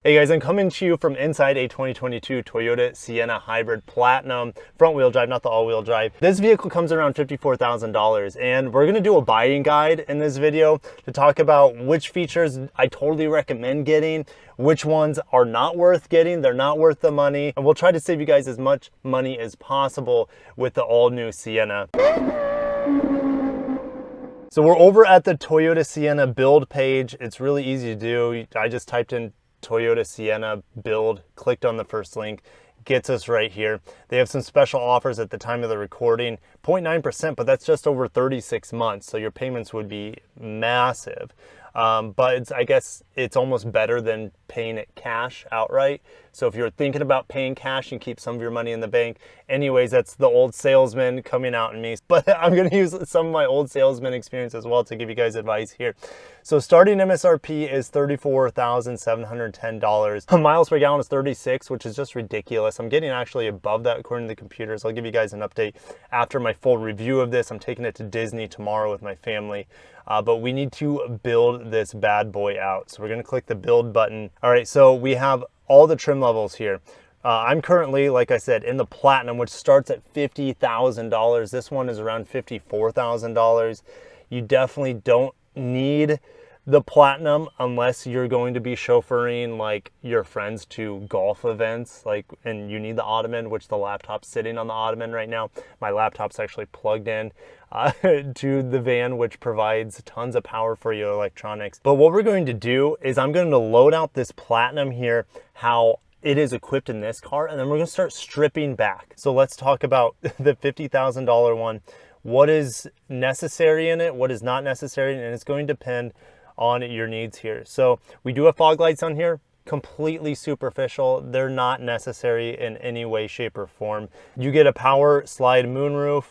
Hey guys, I'm coming to you from inside a 2022 Toyota Sienna Hybrid Platinum, front wheel drive, not the all-wheel drive. This vehicle comes around $54,000 and we're gonna do a buying guide in this video to talk about which features I totally recommend getting, which ones are not worth getting, they're not worth the money, and we'll try to save you guys as much money as possible with the all-new Sienna. So we're over at the Toyota Sienna build page. It's really easy to do. I just typed in Toyota Sienna build, clicked on the first link, gets us right here. They have some special offers at the time of the recording, 0.9%, but that's just over 36 months. So your payments would be massive. But I guess it's almost better than paying it cash outright. So if you're thinking about paying cash and keep some of your money in the bank, anyways, that's the old salesman coming out in me. But I'm going to use some of my old salesman experience as well to give you guys advice here. So starting MSRP is $34,710. Miles per gallon is 36, which is just ridiculous. I'm getting actually above that according to the computers. I'll give you guys an update after my full review of this. I'm taking it to Disney tomorrow with my family. But we need to build this bad boy out. So we're going to click the build button. All right, so we have all the trim levels here. I'm currently, like I said, in the Platinum, which starts at $50,000. This one is around $54,000. You definitely don't need the Platinum unless you're going to be chauffeuring like your friends to golf events, and you need the ottoman, which the laptop's sitting on the ottoman right now. My laptop's actually plugged in to the van, which provides tons of power for your electronics. But what we're going to do is I'm going to load out this Platinum here, how it is equipped in this car, and then we're going to start stripping back. So let's talk about the $50,000 one. What is necessary in it, what is not necessary, and it's going to depend on your needs here. So we do have fog lights on here, completely superficial. They're not necessary in any way, shape, or form. You get a power slide moonroof.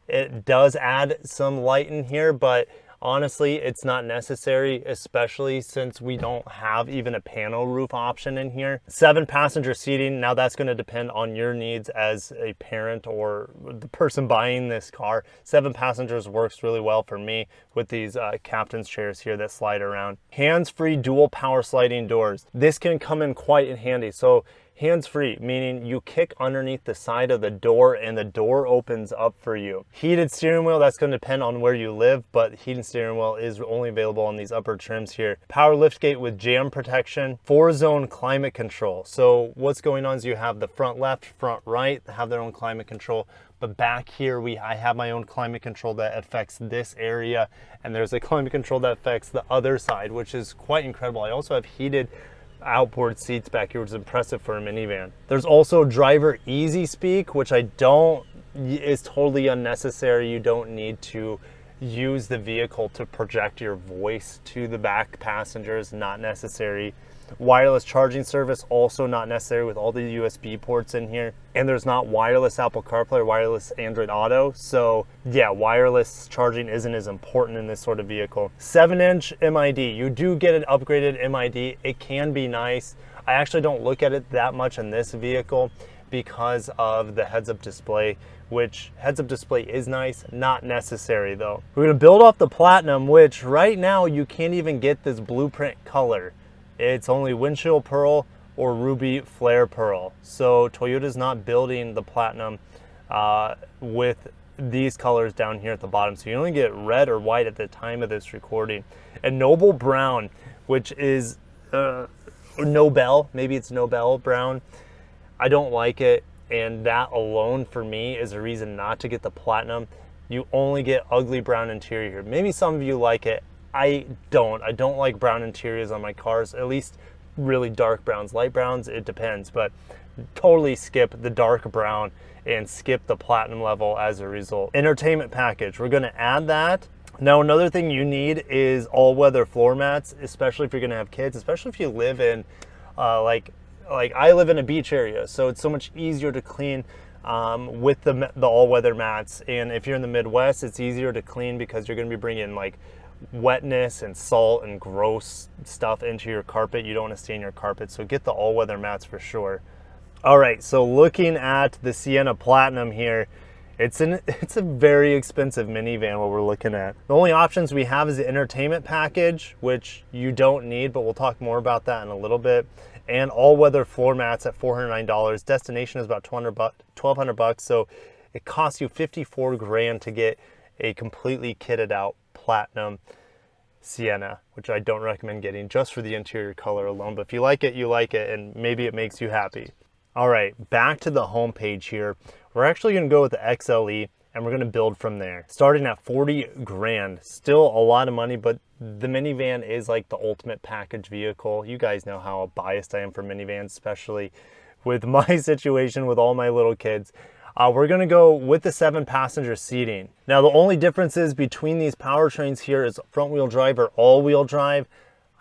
It does add some light in here, but honestly, it's not necessary, especially since we don't have even a panel roof option in here. 7-passenger seating. Now that's going to depend on your needs as a parent or the person buying this car. 7 passengers works really well for me with these captain's chairs here that slide around. Hands-free dual power sliding doors. This can come in quite handy. So hands-free, meaning you kick underneath the side of the door and the door opens up for you. Heated steering wheel, that's going to depend on where you live, but heated steering wheel is only available on these upper trims here. Power liftgate with jam protection, 4-zone climate control. So what's going on is you have the front left, front right, have their own climate control. But back here, I have my own climate control that affects this area, and there's a climate control that affects the other side, which is quite incredible. I also have heated outboard seats back here, which is impressive for a minivan. There's also driver easy speak, which is totally unnecessary. You don't need to use the vehicle to project your voice to the back passengers, not necessary. Wireless charging service, also not necessary with all the USB ports in here. And there's not wireless Apple CarPlay or wireless Android Auto. So yeah, wireless charging isn't as important in this sort of vehicle. 7-inch MID. You do get an upgraded MID. It can be nice. I actually don't look at it that much in this vehicle because of the heads-up display, which heads-up display is nice, not necessary though. We're gonna build off the Platinum, which right now you can't even get this blueprint color. It's only windshield pearl or ruby flare pearl. So Toyota's not building the Platinum with these colors down here at the bottom. So you only get red or white at the time of this recording. And Noble Brown, which is Nobel, maybe it's Nobel Brown. I don't like it. And that alone for me is a reason not to get the Platinum. You only get ugly brown interior here. Maybe some of you like it. I don't like brown interiors on my cars, at least really dark browns. Light browns, it depends, but totally skip the dark brown and skip the Platinum level as a result. Entertainment package, we're gonna add that. Now another thing you need is all-weather floor mats, especially if you're gonna have kids, especially if you live in like I live in a beach area, so it's so much easier to clean with the all-weather mats. And if you're in the Midwest, it's easier to clean because you're gonna be bringing wetness and salt and gross stuff into your carpet. You don't want to stain your carpet, so get the all-weather mats for sure. All right, so looking at the Sienna Platinum here, It's a very expensive minivan what we're looking at. The only options we have is the entertainment package, which you don't need, but we'll talk more about that in a little bit. And all-weather floor mats at $409. Destination is about $1,200, so it costs you 54 grand to get a completely kitted out platinum Sienna, which I don't recommend getting just for the interior color alone. But if you like it, you like it, and maybe it makes you happy. All right, back to the home page here. We're actually going to go with the XLE, and we're going to build from there. Starting at 40 grand, still a lot of money, but the minivan is like the ultimate package vehicle. You guys know how biased I am for minivans, especially with my situation with all my little kids. We're going to go with the 7-passenger seating. Now, the only differences between these powertrains here is front-wheel drive or all-wheel drive.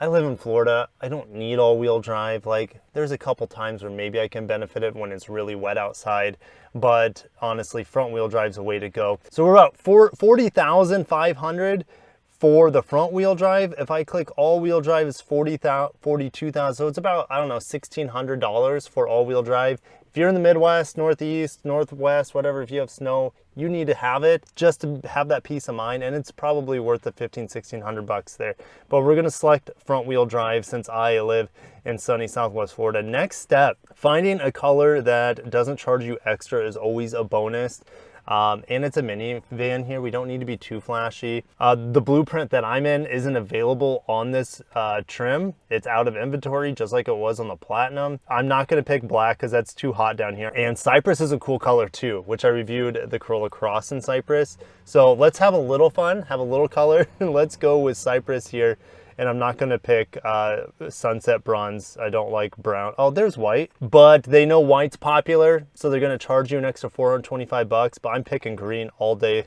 I live in Florida. I don't need all-wheel drive. Like, there's a couple times where maybe I can benefit it when it's really wet outside, but honestly, front-wheel drive's a way to go. So we're about $40,500 for the front-wheel drive. If I click all-wheel drive, it's $42,000. So it's about, I don't know, $1,600 for all-wheel drive. If you're in the Midwest, Northeast, Northwest, whatever, if you have snow, you need to have it just to have that peace of mind, and it's probably worth the $1,500-$1,600 there. But we're gonna select front wheel drive since I live in sunny Southwest Florida. Next step, finding a color that doesn't charge you extra is always a bonus. And it's a minivan here. We don't need to be too flashy. The blueprint that I'm in isn't available on this trim. It's out of inventory, just like it was on the Platinum. I'm not gonna pick black because that's too hot down here. And Cypress is a cool color too, which I reviewed the Corolla Cross in Cypress. So let's have a little fun, have a little color. Let's go with Cypress here. And I'm not gonna pick sunset bronze. I don't like brown. Oh, there's white, but they know white's popular, so they're gonna charge you an extra $425, but I'm picking green all day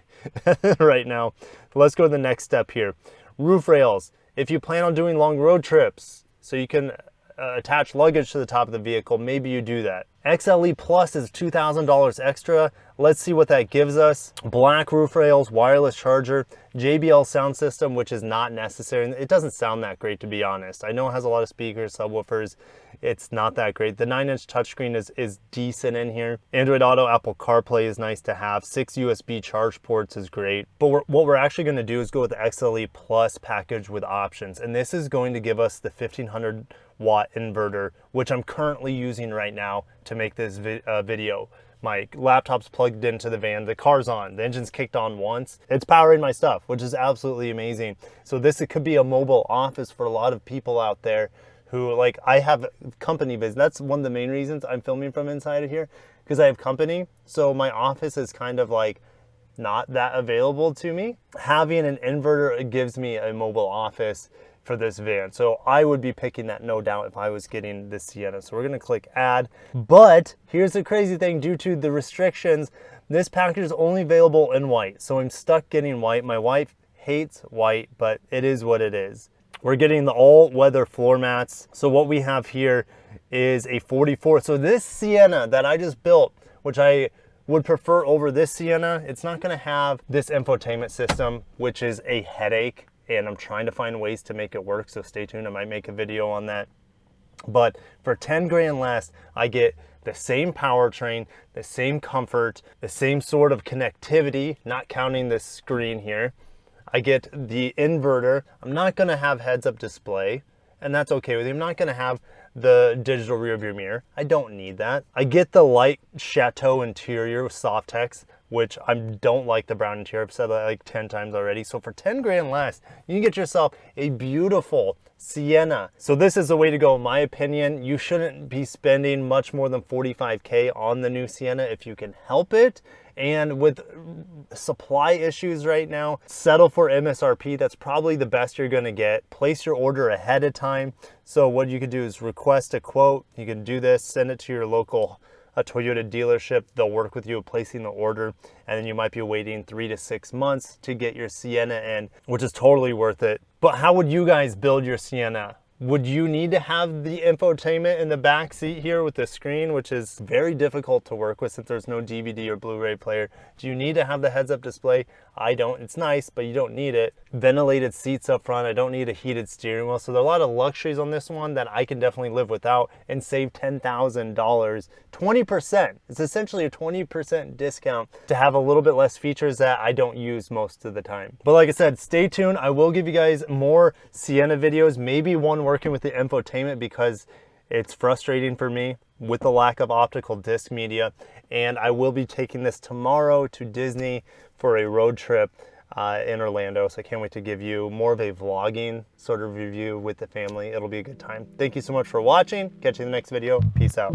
right now. Let's go to the next step here. Roof rails. If you plan on doing long road trips, so you can attach luggage to the top of the vehicle, maybe you do that. XLE Plus is $2,000 extra. Let's see what that gives us. Black roof rails, wireless charger, JBL sound system, which is not necessary. It doesn't sound that great, to be honest. I know it has a lot of speakers, subwoofers. It's not that great. The 9-inch touchscreen is decent in here. Android Auto, Apple CarPlay is nice to have. 6 USB charge ports is great. But what we're actually going to do is go with the XLE Plus package with options. And this is going to give us the 1500 watt inverter, which I'm currently using right now to make this video. My laptop's plugged into the van, the car's on, the engine's kicked on once. It's powering my stuff, which is absolutely amazing. So it could be a mobile office for a lot of people out there who, like, I have company business. That's one of the main reasons I'm filming from inside of here, because I have company. So my office is kind of like not that available to me. Having an inverter gives me a mobile office for this van. So I would be picking that, no doubt, if I was getting this Sienna. So we're gonna click add. But here's the crazy thing, due to the restrictions, this package is only available in white. So I'm stuck getting white. My wife hates white, but it is what it is. We're getting the all-weather floor mats. So what we have here is a 44. So this Sienna that I just built, which I would prefer over this Sienna, it's not gonna have this infotainment system, which is a headache. And I'm trying to find ways to make it work, so stay tuned. I might make a video on that. But for 10 grand less, I get the same powertrain, the same comfort, the same sort of connectivity, not counting this screen here. I get the inverter. I'm not gonna have heads-up display, and that's okay with me. I'm not gonna have the digital rear view mirror. I don't need that. I get the light chateau interior with soft text, which I don't like the brown interior. I've said that like 10 times already. So for 10 grand less, you can get yourself a beautiful Sienna. So this is the way to go, in my opinion. You shouldn't be spending much more than 45K on the new Sienna if you can help it. And with supply issues right now, settle for MSRP. That's probably the best you're gonna get. Place your order ahead of time. So what you can do is request a quote. You can do this, send it to your local Toyota dealership. They'll work with you with placing the order, and then you might be waiting 3 to 6 months to get your Sienna in, which is totally worth it. But how would you guys build your Sienna? Would you need to have the infotainment in the back seat here with the screen, which is very difficult to work with since there's no DVD or Blu-ray player? Do you need to have the heads-up display? I don't. It's nice, but you don't need it. Ventilated seats up front. I don't need a heated steering wheel. So there are a lot of luxuries on this one that I can definitely live without and save $10,000. 20%. It's essentially a 20% discount to have a little bit less features that I don't use most of the time. But like I said, stay tuned. I will give you guys more Sienna videos, maybe one working with the infotainment because it's frustrating for me with the lack of optical disc media. And I will be taking this tomorrow to Disney for a road trip in Orlando. So I can't wait to give you more of a vlogging sort of review with the family. It'll be a good time. Thank you so much for watching. Catch you in the next video. Peace out.